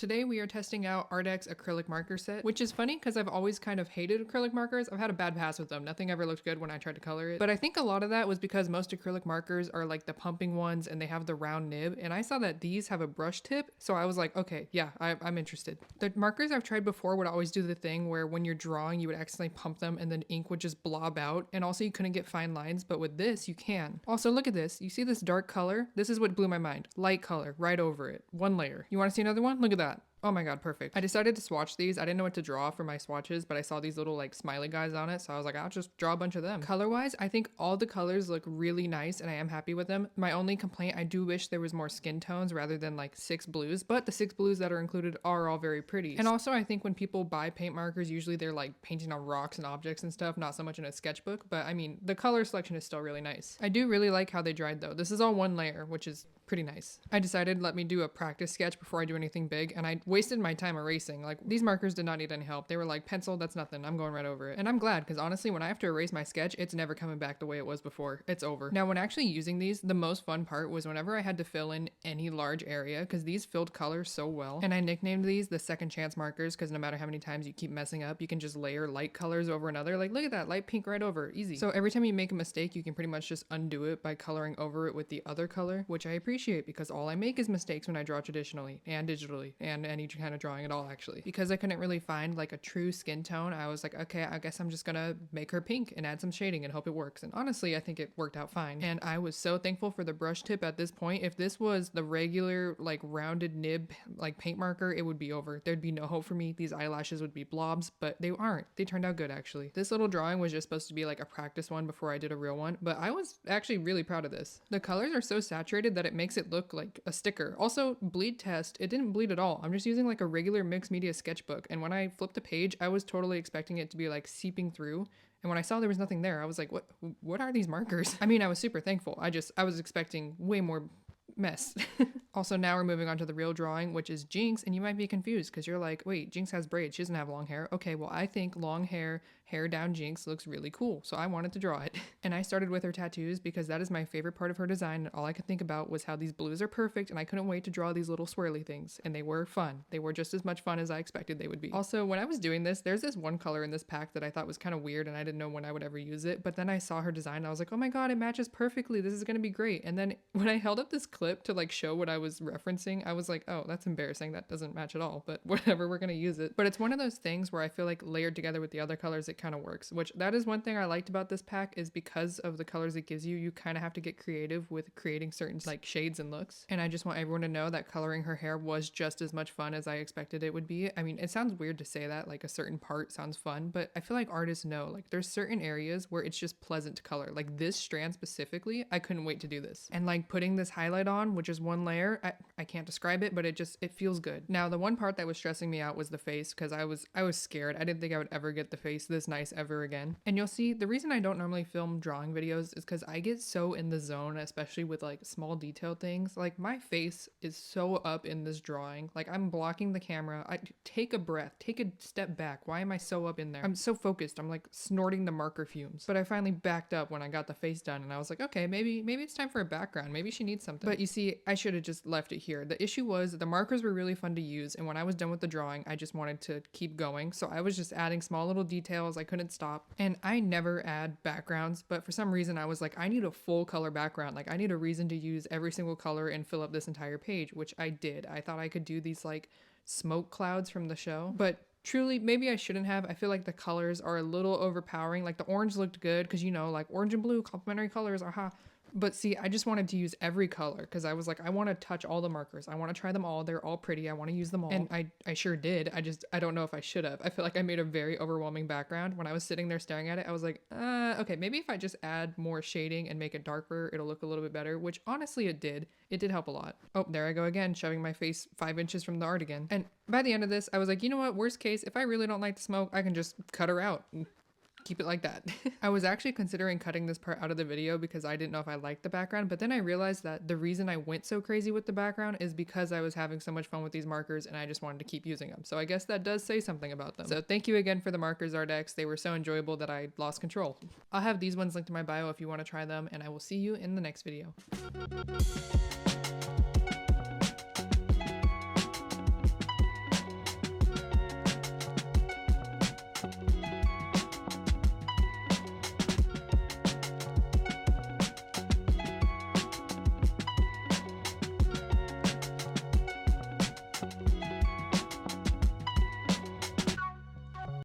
Today we are testing out Arrtx acrylic marker set, which is funny because I've always kind of hated acrylic markers. I've had a bad pass with them. Nothing ever looked good when I tried to color it. But I think a lot of that was because most acrylic markers are like the pumping ones and they have the round nib. And I saw that these have a brush tip. So I was like, okay, yeah, I'm interested. The markers I've tried before would always do the thing where when you're drawing, you would accidentally pump them and then ink would just blob out. And also you couldn't get fine lines, but with this you can. Also look at this. You see this dark color? This is what blew my mind. Light color right over it. One layer. You want to see another one? Look at that. Oh my god, perfect. I decided to swatch these. I didn't know what to draw for my swatches, but I saw these little like smiley guys on it, so I was like, I'll just draw a bunch of them. Color-wise, I think all the colors look really nice and I am happy with them. My only complaint, I do wish there was more skin tones rather than like 6 blues, but the 6 blues that are included are all very pretty. And also I think when people buy paint markers, usually they're like painting on rocks and objects and stuff, not so much in a sketchbook, but I mean, the color selection is still really nice. I do really like how they dried though. This is all one layer, which is pretty nice. I decided let me do a practice sketch before I do anything big, and I wasted my time erasing. Like, these markers did not need any help. They were like, pencil, that's nothing. I'm going right over it. And I'm glad, because honestly, when I have to erase my sketch, it's never coming back the way it was before. It's over. Now, when actually using these, the most fun part was whenever I had to fill in any large area, because these filled colors so well. And I nicknamed these the second chance markers, because no matter how many times you keep messing up, you can just layer light colors over another. Like, look at that, light pink right over, easy. So every time you make a mistake, you can pretty much just undo it by coloring over it with the other color, which I appreciate because all I make is mistakes when I draw traditionally and digitally and any kind of drawing at all, actually. Because I couldn't really find like a true skin tone, I was like, okay, I guess I'm just gonna make her pink and add some shading and hope it works. And honestly, I think it worked out fine. And I was so thankful for the brush tip at this point. If this was the regular like rounded nib like paint marker, it would be over. There'd be no hope for me. These eyelashes would be blobs, but they aren't. They turned out good, actually. This little drawing was just supposed to be like a practice one before I did a real one, but I was actually really proud of this. The colors are so saturated that it makes it look like a sticker. Also, bleed test, it didn't bleed at all. I'm just using like a regular mixed media sketchbook, and when I flipped the page, I was totally expecting it to be like seeping through. And when I saw there was nothing there, I was like, what are these markers? I mean, I was super thankful. I was expecting way more mess. Also, now we're moving on to the real drawing, which is Jinx, and you might be confused because you're like, wait, Jinx has braids, she doesn't have long hair. Okay, well, I think long hair down Jinx looks really cool, so I wanted to draw it. And I started with her tattoos because that is my favorite part of her design, and all I could think about was how these blues are perfect, and I couldn't wait to draw these little swirly things, and they were fun. They were just as much fun as I expected they would be. Also, when I was doing this, there's this one color in this pack that I thought was kind of weird, and I didn't know when I would ever use it, but then I saw her design, and I was like, oh my god, it matches perfectly, this is gonna be great. And then when I held up this clip to like show what I was referencing, I was like, oh, that's embarrassing, that doesn't match at all, but whatever, we're gonna use it. But it's one of those things where I feel like layered together with the other colors, it kind of works, which that is one thing I liked about this pack, is because of the colors it gives you, you kind of have to get creative with creating certain like shades and looks. And I just want everyone to know that coloring her hair was just as much fun as I expected it would be. I mean, it sounds weird to say that, like a certain part sounds fun, but I feel like artists know, like there's certain areas where it's just pleasant to color. Like this strand specifically, I couldn't wait to do this. And like putting this highlight on, which is one layer, I can't describe it, but it feels good. Now, the one part that was stressing me out was the face, because I was scared. I didn't think I would ever get the face this nice ever again. And you'll see, the reason I don't normally film drawing videos is because I get so in the zone, especially with like small detail things. Like my face is so up in this drawing. Like I'm blocking the camera. I take a breath, take a step back. Why am I so up in there? I'm so focused. I'm like snorting the marker fumes. But I finally backed up when I got the face done, and I was like, okay, maybe it's time for a background. Maybe she needs something. But you see, I should have just left it here. The issue was the markers were really fun to use, and when I was done with the drawing, I just wanted to keep going. So I was just adding small little details. I couldn't stop. And I never add backgrounds, but for some reason I was like, I need a full color background. Like I need a reason to use every single color and fill up this entire page, which I did. I thought I could do these like smoke clouds from the show, but truly, maybe I shouldn't have. I feel like the colors are a little overpowering. Like the orange looked good because, you know, like orange and blue, complementary colors, aha. But see, I just wanted to use every color because I was like, I want to touch all the markers. I want to try them all. They're all pretty. I want to use them all. And I sure did. I don't know if I should have. I feel like I made a very overwhelming background. When I was sitting there staring at it, I was like, okay, maybe if I just add more shading and make it darker, it'll look a little bit better, which honestly it did. It did help a lot. Oh, there I go again, shoving my face 5 inches from the art again. And by the end of this, I was like, you know what? Worst case, if I really don't like the smoke, I can just cut her out. Keep it like that. I was actually considering cutting this part out of the video because I didn't know if I liked the background, but then I realized that the reason I went so crazy with the background is because I was having so much fun with these markers and I just wanted to keep using them. So I guess that does say something about them. So thank you again for the markers, Arrtx. They were so enjoyable that I lost control. I'll have these ones linked in my bio if you want to try them, and I will see you in the next video.